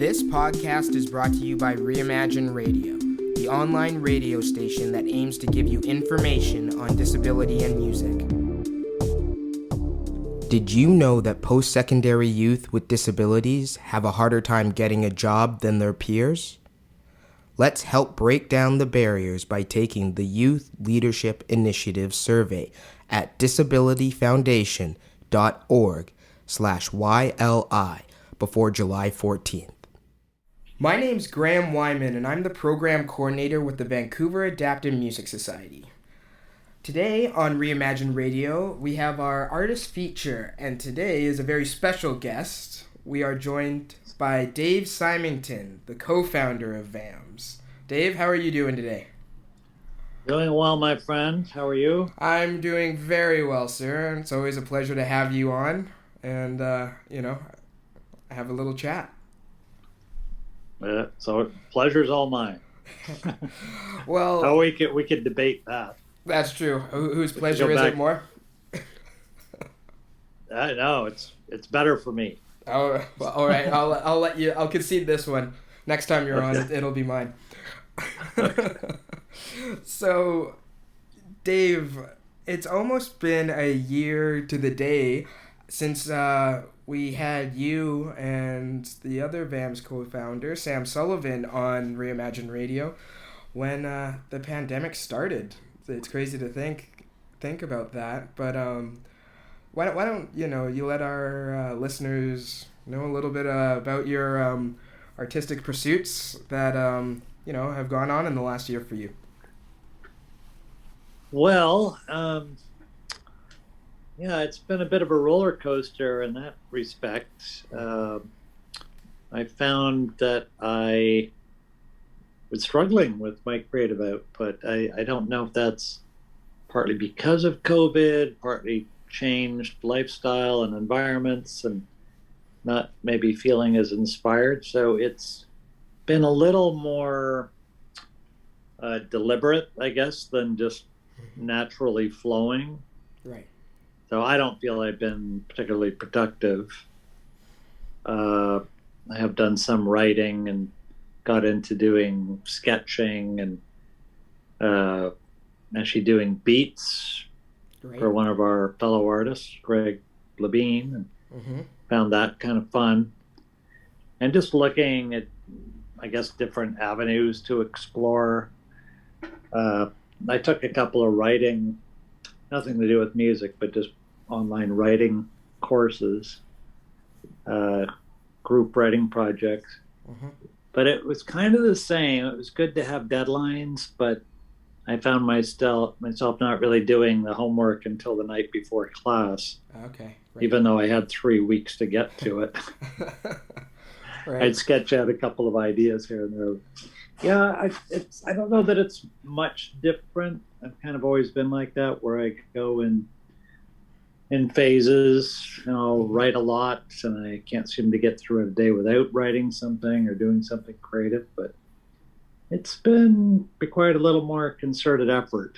This podcast is brought to you by Reimagine Radio, the online radio station that aims to give you information on disability and music. Did you know that post-secondary youth with disabilities have a harder time getting a job than their peers? Let's help break down the barriers by taking the Youth Leadership Initiative survey at disabilityfoundation.org/YLI before July 14th. My name's Graham Wyman, and I'm the program coordinator with the Vancouver Adapted Music Society. Today on Reimagine Radio, we have our artist feature, and today is a very special guest. We are joined by Dave Symington, the co-founder of VAMS. Dave, how are you doing today? Doing well, my friend. How are you? I'm doing very well, sir. It's always a pleasure to have you on and, have a little chat. So pleasure's all mine. Well, we could debate that. That's true. Whose pleasure is it more? I know it's better for me. Oh, well, all right. I'll let you. I'll concede this one. Next time you're on, it'll be mine. So, Dave, it's almost been a year to the day since we had you and the other VAMS co-founder, Sam Sullivan, on Reimagine Radio when the pandemic started. It's crazy to think about that, but why don't you let our listeners know a little bit about your artistic pursuits that have gone on in the last year for you? Well, it's been a bit of a roller coaster in that respect. I found that I was struggling with my creative output. I don't know if that's partly because of COVID, partly changed lifestyle and environments, and not maybe feeling as inspired. So it's been a little more deliberate, I guess, than just naturally flowing. Right. So I don't feel I've been particularly productive. I have done some writing and got into doing sketching and actually doing beats for one of our fellow artists, Greg Labine, and found that kind of fun. And just looking at, I guess, different avenues to explore. I took a couple of writing, nothing to do with music, but just online writing courses, group writing projects. But it was kind of the same. It was good to have deadlines, but I found myself not really doing the homework until the night before class. Okay. Right. Even though I had 3 weeks to get to it. Right. I'd sketch out a couple of ideas here and there. Yeah, I don't know that it's much different. I've kind of always been like that, where I go in phases, I'll write a lot, and I can't seem to get through a day without writing something or doing something creative. But it's been required a little more concerted effort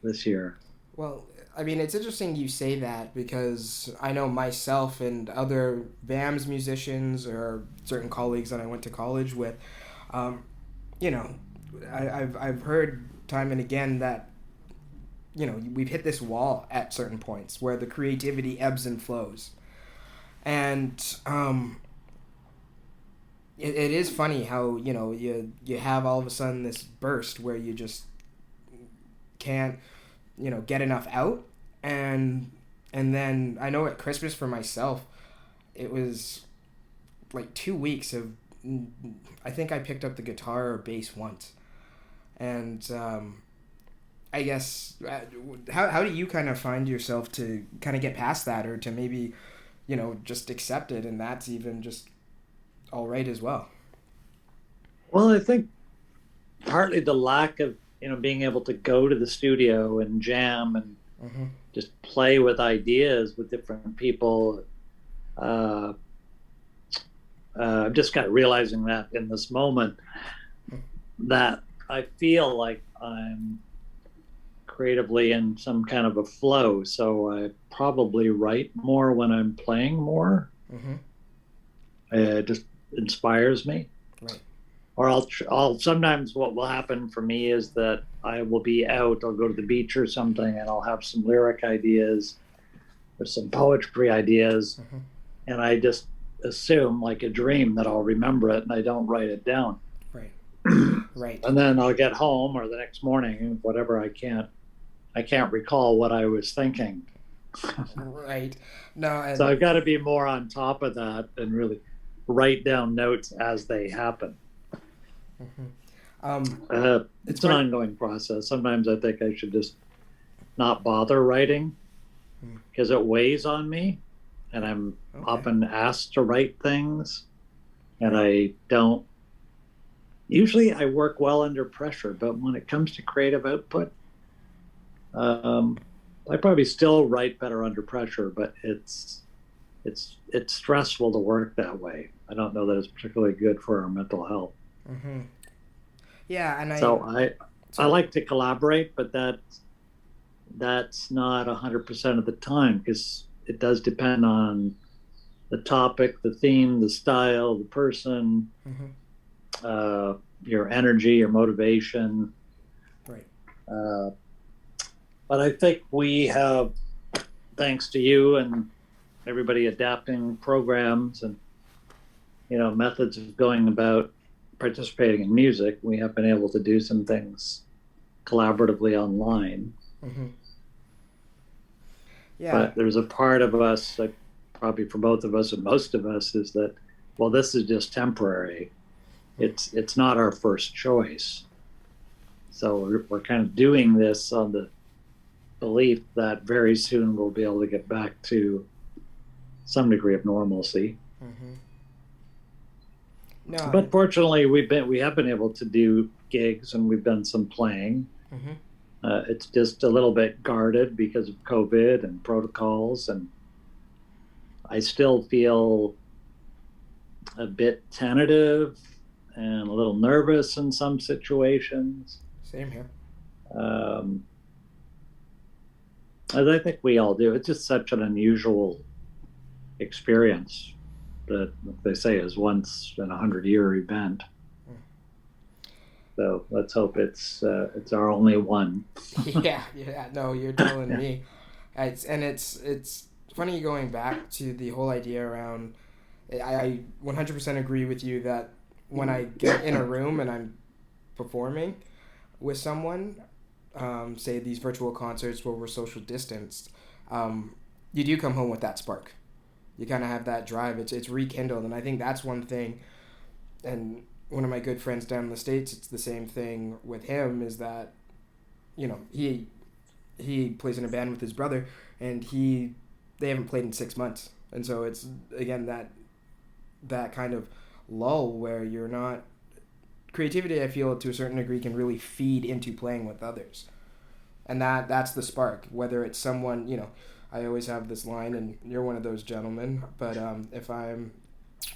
this year. Well, I mean, it's interesting you say that, because I know myself and other VAMS musicians or certain colleagues that I went to college with, I've heard time and again that, we've hit this wall at certain points where the creativity ebbs and flows. And it is funny how, you have all of a sudden this burst where you just can't, get enough out. And then I know at Christmas for myself, it was like 2 weeks of, I think I picked up the guitar or bass once. And I guess, how do you kind of find yourself to kind of get past that, or to maybe, just accept it, and that's even just all right as well? Well, I think partly the lack of, being able to go to the studio and jam and just play with ideas with different people. I'm just kind of realizing that in this moment, that I feel like I'm creatively in some kind of a flow. So I probably write more when I'm playing more. Just inspires me. Right. Or I'll sometimes what will happen for me is that I will be out, I'll go to the beach or something, and I'll have some lyric ideas or some poetry ideas, and I just assume, like a dream, that I'll remember it, and I don't write it down. Right. Right. And then I'll get home or the next morning, whatever, I can't recall what I was thinking. Right. No, and So I've got to be more on top of that and really write down notes as they happen. It's an ongoing process. Sometimes I think I should just not bother writing because it weighs on me, and I'm often asked to write things, and I don't. Usually I work well under pressure, but when it comes to creative output, I probably still write better under pressure, but it's stressful to work that way. I don't know that it's particularly good for our mental health. Yeah, and I like to collaborate, but that's not 100% of the time, because it does depend on the topic, the theme, the style, the person, your energy, your motivation. Right. But I think we have, thanks to you and everybody adapting programs and methods of going about participating in music, we have been able to do some things collaboratively online. Yeah. But there's a part of us, like probably for both of us and most of us, is that, well, this is just temporary. It's not our first choice. So we're kind of doing this on the belief that very soon we'll be able to get back to some degree of normalcy. No, but fortunately, we have been able to do gigs, and we've done some playing. It's just a little bit guarded because of COVID and protocols, and I still feel a bit tentative and a little nervous in some situations. Same here. As I think we all do. It's just such an unusual experience that they say is once in 100-year event. So let's hope it's our only one. Yeah. No, you're telling me. It's funny going back to the whole idea around. I 100% agree with you that when I get in a room and I'm performing with someone, say these virtual concerts where we're social distanced, you do come home with that spark. You kind of have that drive. It's rekindled, and I think that's one thing. And one of my good friends down in the States, it's the same thing with him, is that, he plays in a band with his brother, and they haven't played in 6 months. And so it's, again, that kind of lull where you're not... Creativity, I feel, to a certain degree, can really feed into playing with others. And that's the spark. Whether it's someone, I always have this line, and you're one of those gentlemen, but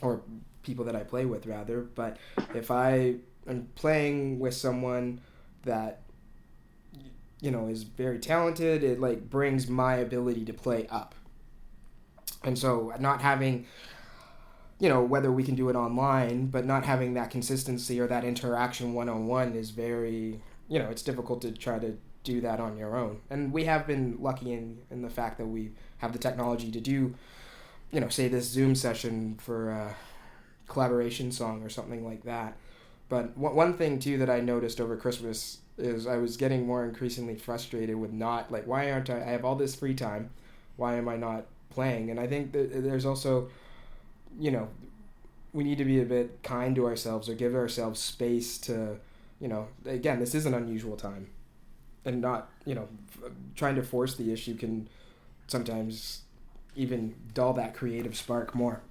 or people that I play with, rather, but if I am playing with someone that, is very talented, it, brings my ability to play up. And so not having... whether we can do it online, but not having that consistency or that interaction one-on-one is very, it's difficult to try to do that on your own. And we have been lucky in the fact that we have the technology to do, say this Zoom session for a collaboration song or something like that. But one thing, too, that I noticed over Christmas is I was getting more increasingly frustrated with why aren't I have all this free time? Why am I not playing? And I think that there's also... we need to be a bit kind to ourselves, or give ourselves space to, again, this is an unusual time, and not, trying to force the issue can sometimes even dull that creative spark more.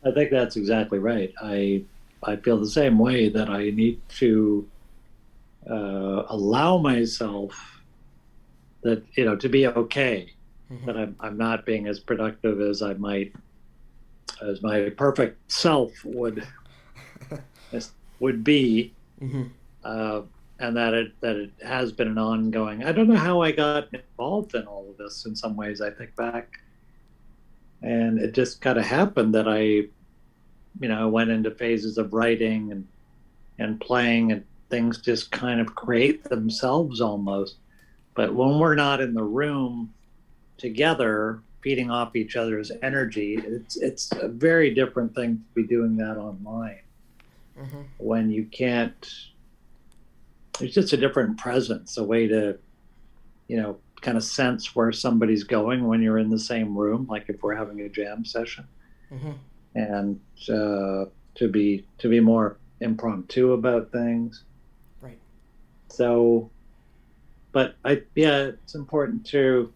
I think that's exactly right. I feel the same way, that I need to allow myself that, to be okay, that I'm not being as productive as I might, as my perfect self would be, and that it has been an ongoing. I don't know how I got involved in all of this. In some ways, I think back, and it just kind of happened that I I went into phases of writing and playing, and things just kind of create themselves almost. But when we're not in the room together, feeding off each other's energy, it's a very different thing to be doing that online. Mm-hmm. When you can't, it's just a different presence, a way to, kind of sense where somebody's going when you're in the same room, like if we're having a jam session. Mm-hmm. And to be more impromptu about things. Right. So, but it's important to,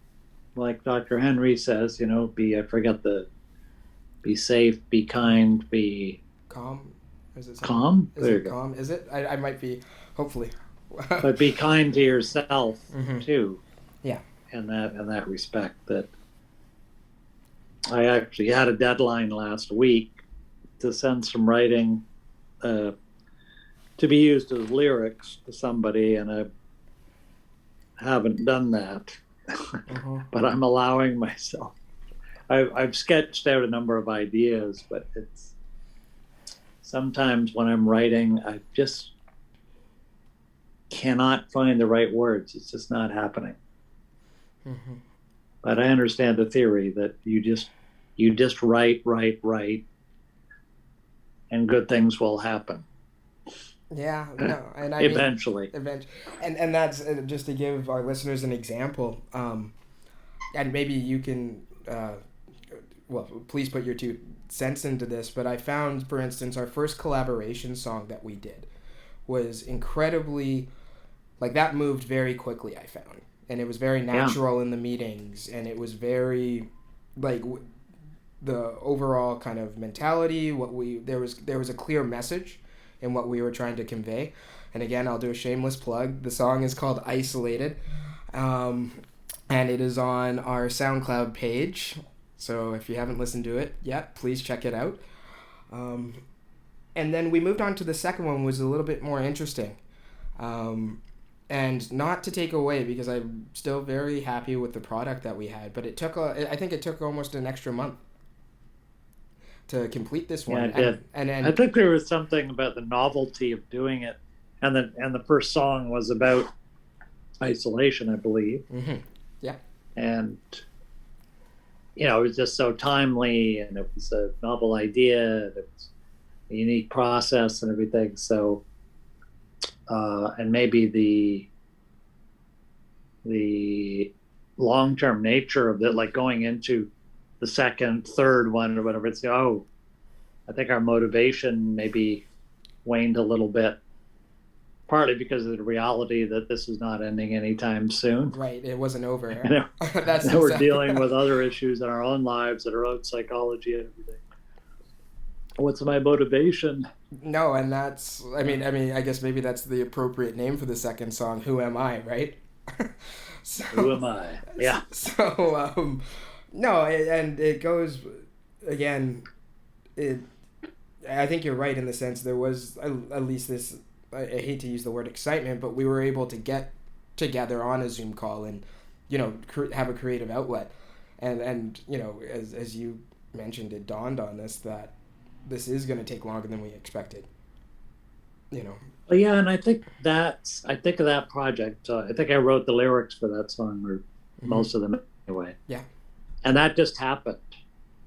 like Dr. Henry says, be safe, be kind, be calm. Is it calm? Is it calm? Is it? I might be, hopefully. But be kind to yourself too. Yeah. In that respect, that I actually had a deadline last week to send some writing to be used as lyrics to somebody, and I haven't done that. But I'm allowing myself. I've sketched out a number of ideas, but it's sometimes when I'm writing, I just cannot find the right words. It's just not happening. Mm-hmm. But I understand the theory that you just write, and good things will happen. Yeah, no, and I eventually, and that's just to give our listeners an example. And maybe you can, please put your 2 cents into this. But I found, for instance, our first collaboration song that we did was incredibly, like, that moved very quickly. I found, and it was very natural in the meetings, and it was very, like, the overall kind of mentality. There was a clear message in what we were trying to convey. And again, I'll do a shameless plug. The song is called Isolated, and it is on our SoundCloud page. So if you haven't listened to it yet, please check it out. And then we moved on to the second one, was a little bit more interesting. And not to take away, because I'm still very happy with the product that we had, but I think it took almost an extra month to complete this one. Yeah, it did. And I think there was something about the novelty of doing it, and the first song was about isolation, I believe. Mm-hmm. Yeah. And it was just so timely, and it was a novel idea, and it was a unique process and everything. So, and maybe the long-term nature of it, like going into the second, third one or whatever, it's, I think our motivation maybe waned a little bit, partly because of the reality that this is not ending anytime soon. Right, it wasn't over. We're dealing with other issues in our own lives, and our own psychology and everything. What's my motivation? No, and that's, I mean, I guess maybe that's the appropriate name for the second song, Who Am I, right? So, who am I? Yeah. So, no, and it goes, again, I think you're right in the sense there was at least this, I hate to use the word excitement, but we were able to get together on a Zoom call and, have a creative outlet. And as you mentioned, it dawned on us that this is going to take longer than we expected. Well, yeah, and I think of that project. I think I wrote the lyrics for that song, or most of them anyway. Yeah. And that just happened.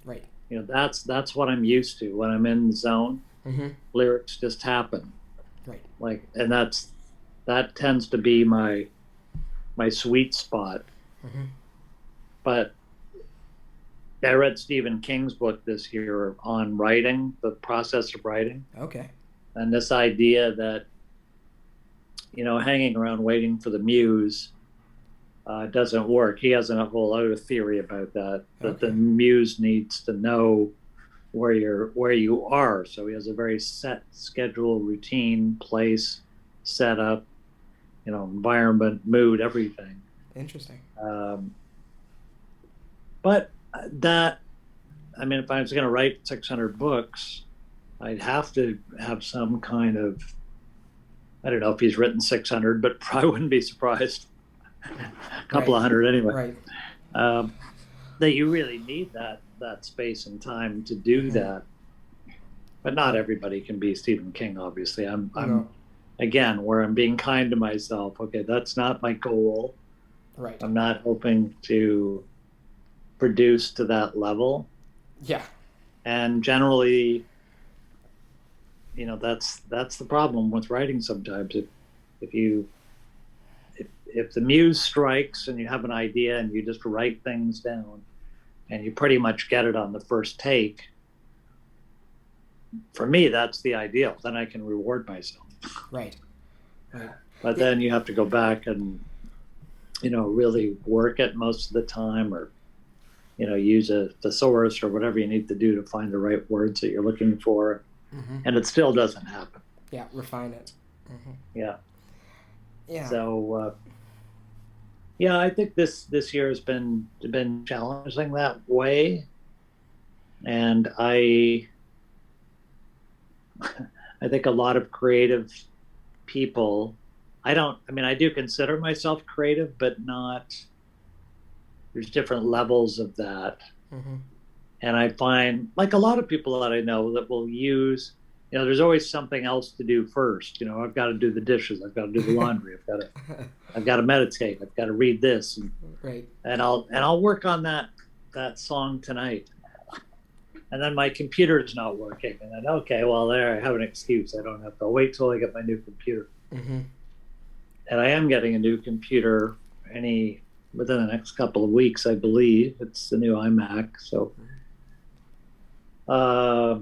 Right. That's what I'm used to when I'm in the zone. Mm-hmm. Lyrics just happen. Right. And that tends to be my sweet spot. Mm-hmm. But I read Stephen King's book this year on writing, the process of writing. Okay. And this idea that, hanging around waiting for the muse doesn't work. He has a whole other theory about that the muse needs to know where you are. So he has a very set schedule, routine, place, setup, environment, mood, everything. Interesting. But that, if I was going to write 600 books, I'd have to have some kind of, I don't know if he's written 600, but probably wouldn't be surprised. A couple of hundred anyway. Right. That you really need that space and time to do that. but not everybody can be Stephen King. Obviously, I'm No. again where I'm being kind to myself. Okay, that's not my goal. Right. I'm not hoping to produce to that level. Yeah. And generally, that's the problem with writing sometimes. If you if the muse strikes and you have an idea and you just write things down and you pretty much get it on the first take, for me that's the ideal. Then I can reward myself. Right. Right. But then you have to go back and really work it most of the time, or use a thesaurus or whatever you need to do to find the right words that you're looking for. And it still doesn't happen. Yeah, refine it. Yeah. Yeah. So I think this year has been challenging that way, and I think a lot of creative people. I do consider myself creative, but not. There's different levels of that. And I find, like a lot of people that I know, that will use, there's always something else to do first. I've got to do the dishes, I've got to do the laundry, I've got to meditate, I've got to read this, and I'll work on that song tonight. And then my computer's not working, and then okay, well there I have an excuse. I don't have to wait till I get my new computer. And I am getting a new computer within the next couple of weeks, I believe. It's the new iMac, so. I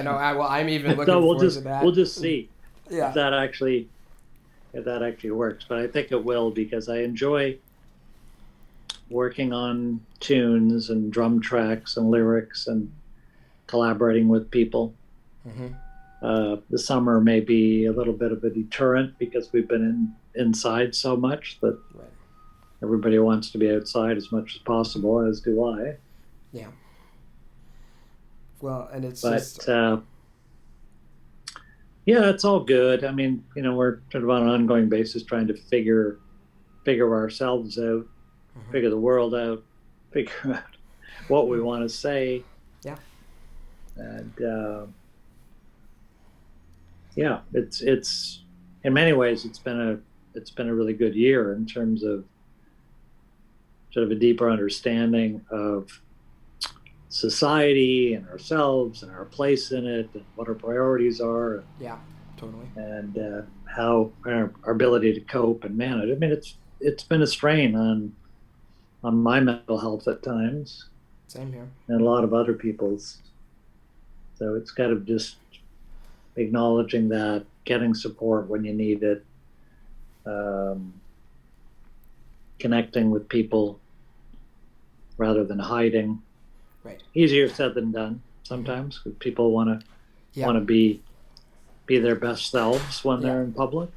know. I'm even looking forward to that. We'll just see Yeah. if that actually works. But I think it will, because I enjoy working on tunes and drum tracks and lyrics and collaborating with people. The summer may be a little bit of a deterrent because we've been inside so much that everybody wants to be outside as much as possible, as do I. Yeah. Well, and it's it's all good. I mean, we're sort of on an ongoing basis trying to figure ourselves out, figure the world out, figure out what we want to say. Yeah. And it's in many ways it's been a really good year in terms of sort of a deeper understanding of society and ourselves and our place in it and what our priorities are. Yeah, totally. And how our ability to cope and manage. I mean, it's been a strain on my mental health at times. Same here. And a lot of other people's. So it's kind of just acknowledging that, getting support when you need it, connecting with people rather than hiding. Right. Easier said than done sometimes, because people want to be their best selves when they're in public.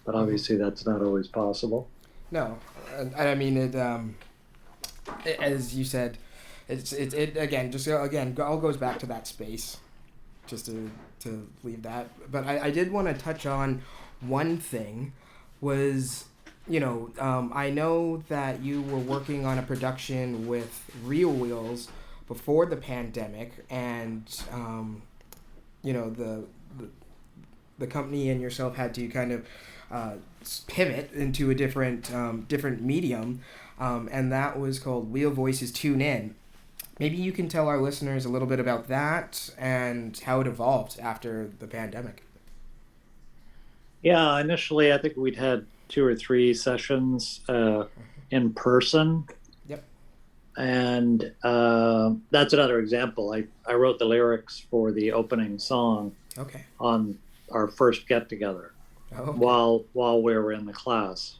But obviously that's not always possible. No, I mean it. As you said, it again. Just again, all goes back to that space. Just to leave that, but I did want to touch on one thing. Was I know that you were working on a production with Real Wheels before the pandemic, and the company and yourself had to kind of pivot into a different medium, and that was called Wheel Voices Tune In. Maybe you can tell our listeners a little bit about that and how it evolved after the pandemic. Yeah, initially I think we'd had 2 or 3 sessions in person. Yep. And that's another example. I wrote the lyrics for the opening song on our first get-together while we were in the class.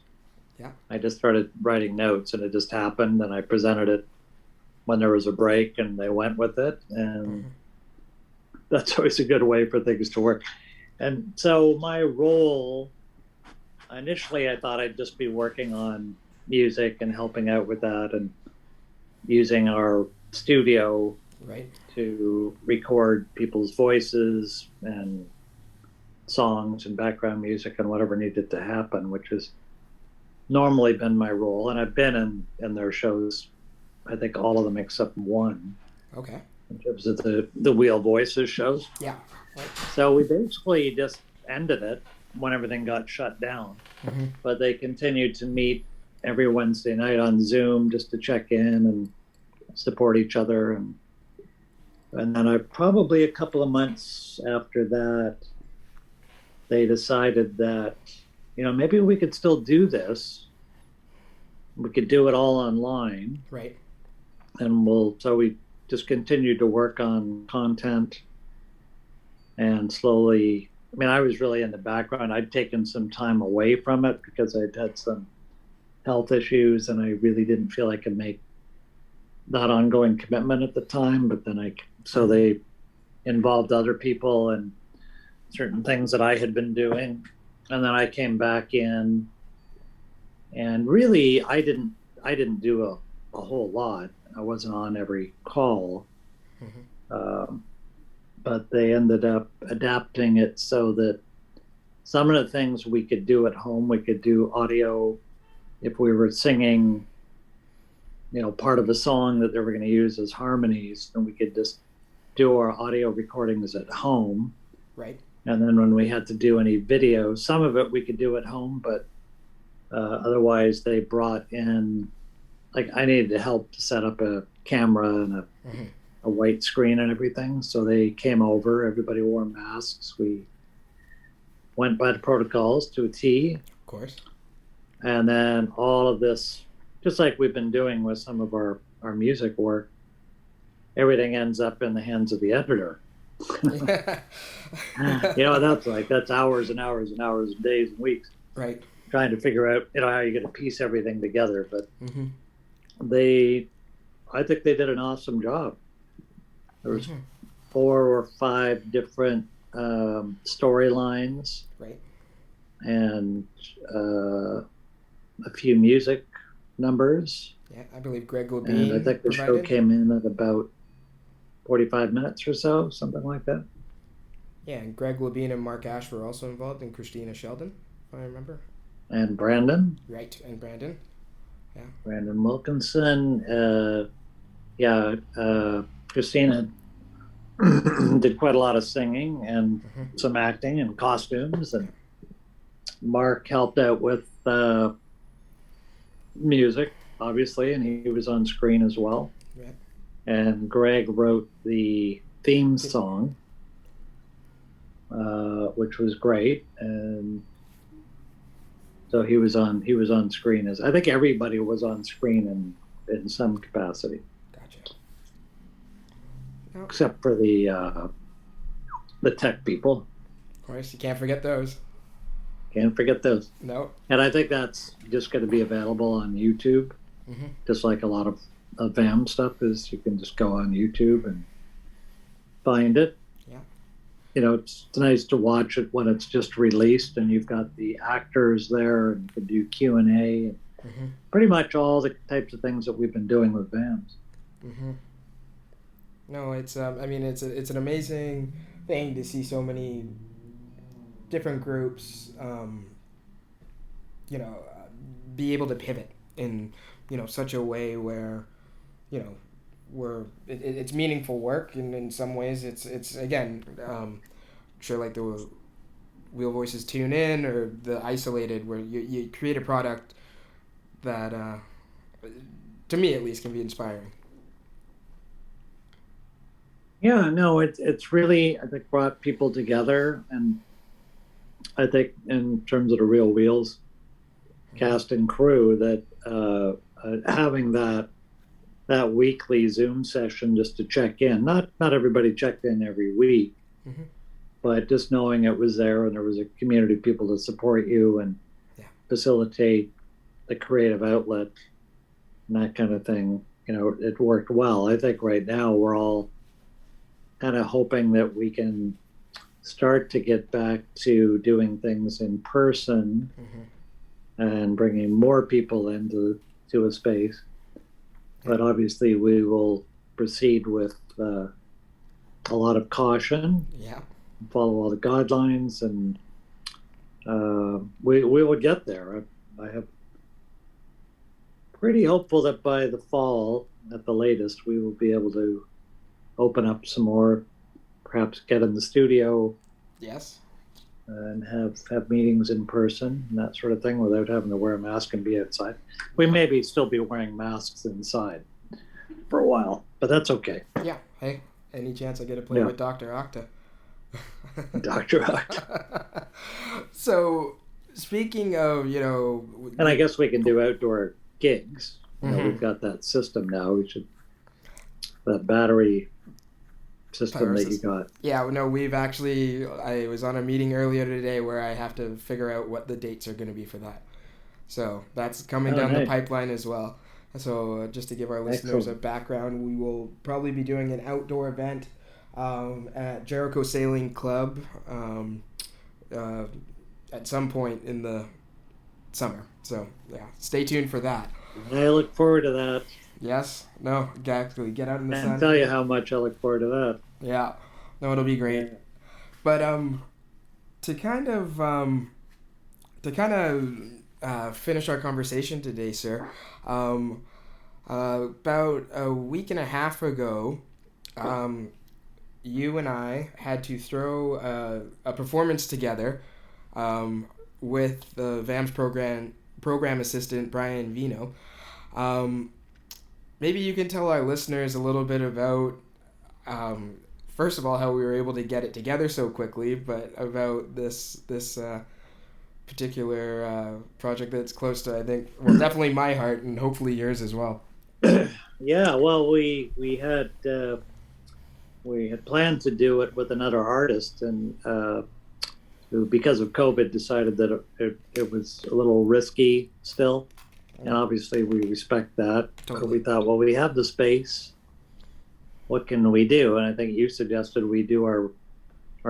Yeah. I just started writing notes, and it just happened, and I presented it when there was a break, and they went with it. And that's always a good way for things to work. And so my role, initially I thought I'd just be working on music and helping out with that and using our studio to record people's voices and songs and background music and whatever needed to happen, which has normally been my role. And I've been in their shows, I think all of them except one. Okay. in terms of the Wheel Voices shows. Yeah. Right. So we basically just ended it when everything got shut down. Mm-hmm. But they continued to meet every Wednesday night on Zoom just to check in and support each other. And then probably a couple of months after that, they decided that, maybe we could still do this. We could do it all online. Right. And so we just continued to work on content and slowly, I was really in the background. I'd taken some time away from it because I'd had some health issues and I really didn't feel I could make that ongoing commitment at the time. But then so they involved other people and certain things that I had been doing. And then I came back in, and really I didn't do a whole lot. I wasn't on every call. Mm-hmm. But they ended up adapting it so that some of the things we could do at home, we could do audio if we were singing, part of a song that they were going to use as harmonies, and we could just do our audio recordings at home. Right. And then when we had to do any video, some of it we could do at home, but otherwise they brought in, like I needed to help to set up a camera and a white screen and everything. So they came over, everybody wore masks. We went by the protocols to a T. Of course. And then all of this, just like we've been doing with some of our music work, everything ends up in the hands of the editor. That's hours and hours and hours, days and weeks. Right. Trying to figure out, how you're going to piece everything together. But I think they did an awesome job. There was 4 or 5 different storylines. Right. And a few music numbers. Yeah, I believe Greg Labine. And I think the show came in at about 45 minutes or so, something like that. Yeah, and Greg Labine and Mark Ash were also involved, and Christina Sheldon, if I remember. And Brandon. Right, and Brandon. Yeah. Brandon Wilkinson. Christina did quite a lot of singing and some acting and costumes, and Mark helped out with music, obviously, and he was on screen as well. Yeah. And Greg wrote the theme song, which was great, and so he was on screen I think everybody was on screen in some capacity. Gotcha. Except for the tech people. Of course, you can't forget those. Can't forget those. No. And I think that's just going to be available on YouTube, just like a lot of VAMS stuff is. You can just go on YouTube and find it. Yeah. It's nice to watch it when it's just released and you've got the actors there and you can do Q&A and pretty much all the types of things that we've been doing with VAMS. No, it's it's an amazing thing to see so many different groups, be able to pivot in, such a way where, it's meaningful work, and in some ways it's again, sure, like the Wheel Voices Tune In or the Isolated, where you create a product that, to me at least, can be inspiring. Yeah, no, it's really, I think, brought people together, and I think in terms of the Real Wheels cast and crew, that having that weekly Zoom session just to check in, not everybody checked in every week, but just knowing it was there and there was a community of people to support you and facilitate the creative outlet and that kind of thing, it worked well. I think right now we're all kind of hoping that we can start to get back to doing things in person and bringing more people into a space. But obviously we will proceed with a lot of caution. Yeah. Follow all the guidelines, and we will get there. I have pretty hopeful that by the fall, at the latest, we will be able to open up some more, perhaps get in the studio Yes. and have meetings in person and that sort of thing without having to wear a mask and be outside. We maybe still be wearing masks inside for a while, but that's okay. Yeah. Hey, any chance I get to play with Dr. Octa? Dr. Octa. So, speaking of, and I guess we can do outdoor gigs. We've got that system now. That battery system that you got. Yeah, no, I was on a meeting earlier today where I have to figure out what the dates are going to be for that. So that's coming down the pipeline as well. So just to give our listeners a background, we will probably be doing an outdoor event at Jericho Sailing Club at some point in the summer. So yeah, stay tuned for that. I look forward to that. Yes. No, exactly. Get out in the sun. I can tell you how much I look forward to that. Yeah. No, it'll be great. Yeah. But to kind of finish our conversation today, sir, about a week and a half ago, you and I had to throw a performance together with the VAMS program assistant, Brian Vino. Maybe you can tell our listeners a little bit about, first of all, how we were able to get it together so quickly, but about this particular project that's close to, I think, well, definitely my heart and hopefully yours as well. Yeah, well, we had planned to do it with another artist, and who, because of COVID, decided that it was a little risky still. And obviously we respect that. Totally. But we thought, well, we have the space. What can we do? And I think you suggested we do our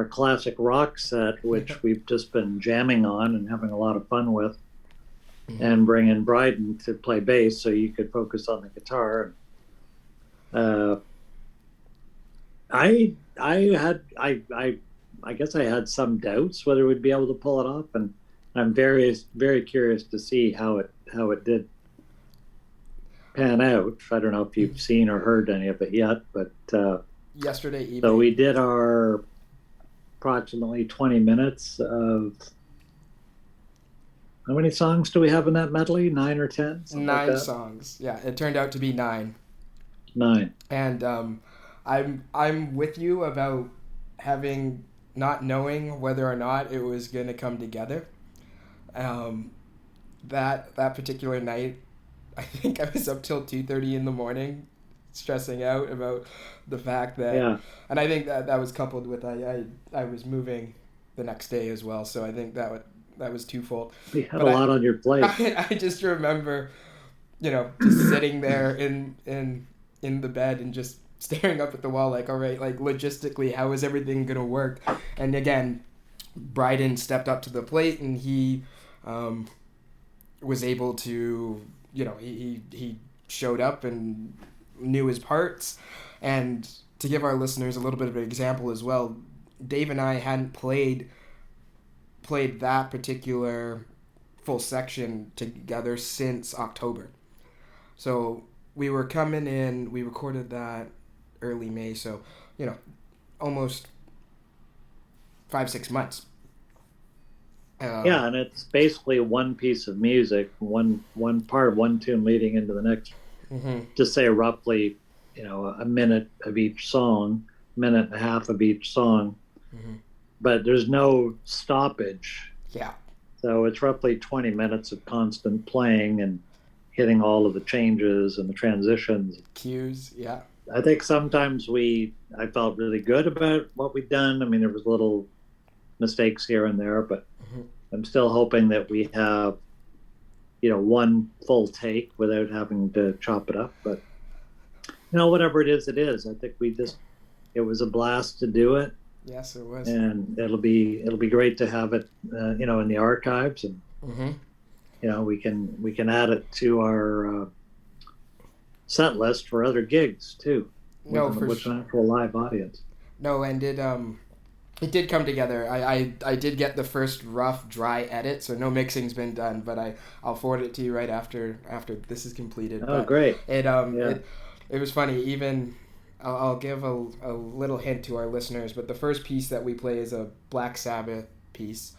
classic rock set, which we've just been jamming on and having a lot of fun with, and bring in Bryden to play bass so you could focus on the guitar. I guess I had some doubts whether we'd be able to pull it off, and I'm very, very curious to see how it did pan out. I don't know if you've seen or heard any of it yet, but yesterday evening. So we did our approximately 20 minutes of, how many songs do we have in that medley? 9 or 10? 9 like songs. Yeah, it turned out to be 9. 9. And I'm with you about not knowing whether or not it was going to come together. That particular night, I think I was up till 2:30 in the morning, stressing out about the fact that, and I think that was coupled with I was moving the next day as well, so I think that was twofold. You had a lot on your plate. I just remember, just sitting there in the bed and just staring up at the wall, like, all right, like logistically, how is everything gonna work? And again, Bryden stepped up to the plate, and he was able to, he showed up and knew his parts. And to give our listeners a little bit of an example as well, Dave and I hadn't played that particular full section together since October. So we were coming in, we recorded that early May, so, almost 5-6 months. And it's basically one piece of music, one part, one tune leading into the next. To say roughly, a minute of each song, minute and a half of each song, but there's no stoppage. Yeah. So it's roughly 20 minutes of constant playing and hitting all of the changes and the transitions. Cues, yeah. I think sometimes I felt really good about what we'd done. I mean, there was little mistakes here and there, but I'm still hoping that we have, one full take without having to chop it up. But, whatever it is, it is. I think it was a blast to do it. Yes, it was. And it'll be great to have it, in the archives, and we can add it to our set list for other gigs too. No, for a live audience. No, and it did come together. I did get the first rough, dry edit, so no mixing's been done, but I'll forward it to you right after this is completed. Oh, but great! It was funny. Even I'll give a little hint to our listeners, but the first piece that we play is a Black Sabbath piece.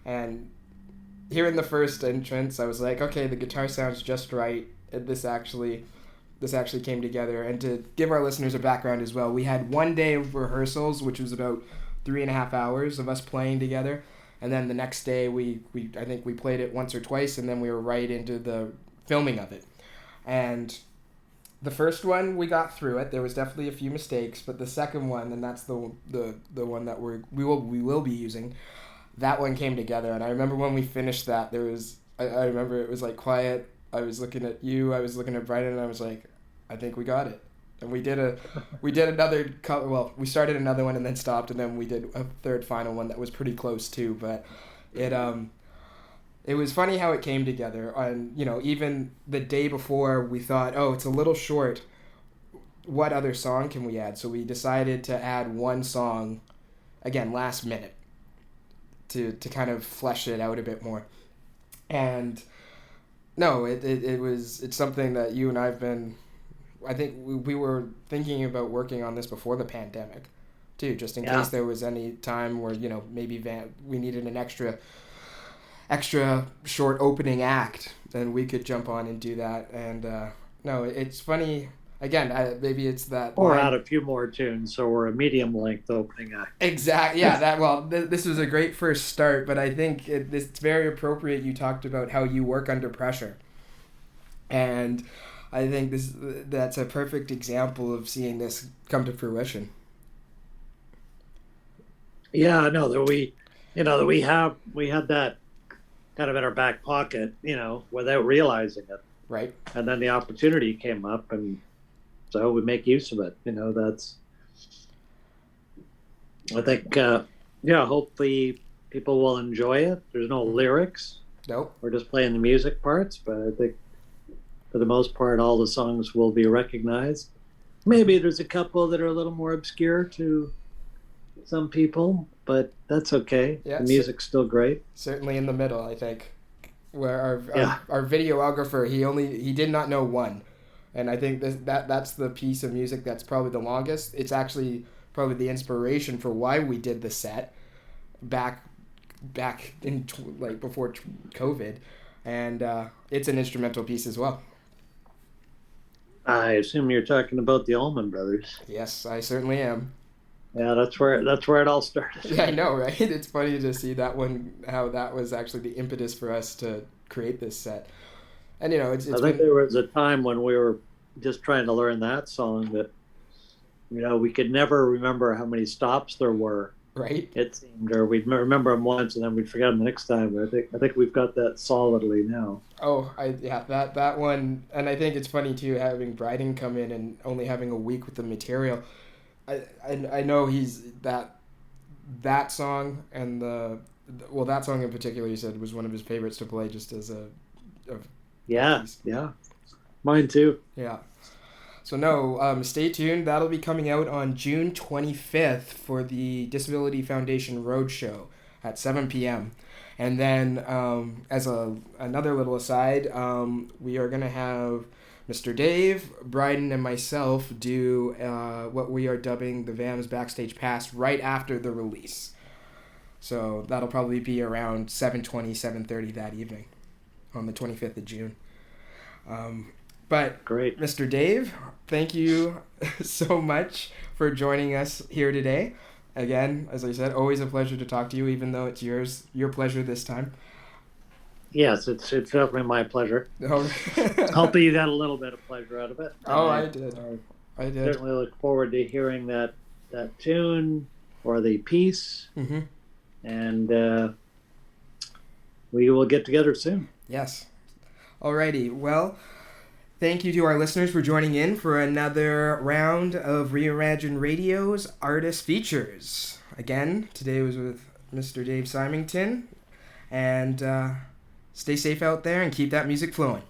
And hearing the first entrance, I was like, okay, the guitar sounds just right. This actually came together. And to give our listeners a background as well, we had 1 day of rehearsals, which was about 3.5 hours of us playing together. And then the next day, I think we played it once or twice, and then we were right into the filming of it. And the first one, we got through it. There was definitely a few mistakes, but the second one, and that's the one that we will be using, that one came together. And I remember when we finished that, I remember it was like quiet. I was looking at you, I was looking at Brian, and I was like, I think we got it. And we did another, well, we started another one and then stopped, and then we did a third final one that was pretty close too. But it was funny how it came together. And, even the day before, we thought, oh, it's a little short. What other song can we add? So we decided to add one song, again, last minute, to kind of flesh it out a bit more. And no, it's something that you and I've been, I think we were thinking about working on this before the pandemic too, just in case there was any time where, maybe we needed an extra short opening act, then we could jump on and do that. And no, it's funny. Again, maybe it's that. Or add a few more tunes, so we're a medium-length opening act. Exactly. Yeah. This was a great first start, but I think it's very appropriate. You talked about how you work under pressure, and I think that's a perfect example of seeing this come to fruition. Yeah, I know that we had that kind of in our back pocket, without realizing it. Right. And then the opportunity came up, and so we make use of it. I think, hopefully people will enjoy it. There's no lyrics. Nope. We're just playing the music parts, but I think for the most part, all the songs will be recognized. Maybe there's a couple that are a little more obscure to some people, but that's okay. Yeah, the music's still great. Certainly in the middle, I think, where our videographer, he did not know one. And I think that's the piece of music that's probably the longest. It's actually probably the inspiration for why we did the set back in before COVID, and it's an instrumental piece as well. I assume you're talking about the Allman Brothers. Yes, I certainly am. Yeah, that's where it all started. Yeah, I know, right? It's funny to see that one, how that was actually the impetus for us to create this set. And it's I think there was a time when we were just trying to learn that song that we could never remember how many stops there were. Right. It seemed, or we'd remember them once and then we'd forget them the next time. But I think we've got that solidly now. Oh, that one, and I think it's funny too having Bryden come in and only having a week with the material. I know he's that song and that song in particular, he said was one of his favorites to play just as a piece. Yeah, mine too. Yeah. So no, stay tuned. That'll be coming out on June 25th for the Disability Foundation Roadshow at 7 p.m. And then as another little aside, we are going to have Mr. Dave, Bryden, and myself do what we are dubbing the VAMS Backstage Pass right after the release. So that'll probably be around 7:20, 7:30 that evening on the 25th of June. But great, Mr. Dave, thank you so much for joining us here today. Again, as I said, always a pleasure to talk to you, even though it's your pleasure this time. Yes, it's definitely my pleasure. Hopefully you got a little bit of pleasure out of it. I did. I did. Certainly look forward to hearing that tune or the piece. Mm-hmm. And we will get together soon. Yes. Alrighty. Well, thank you to our listeners for joining in for another round of Reimagine Radio's Artist Features. Again, today was with Mr. Dave Symington. And stay safe out there and keep that music flowing.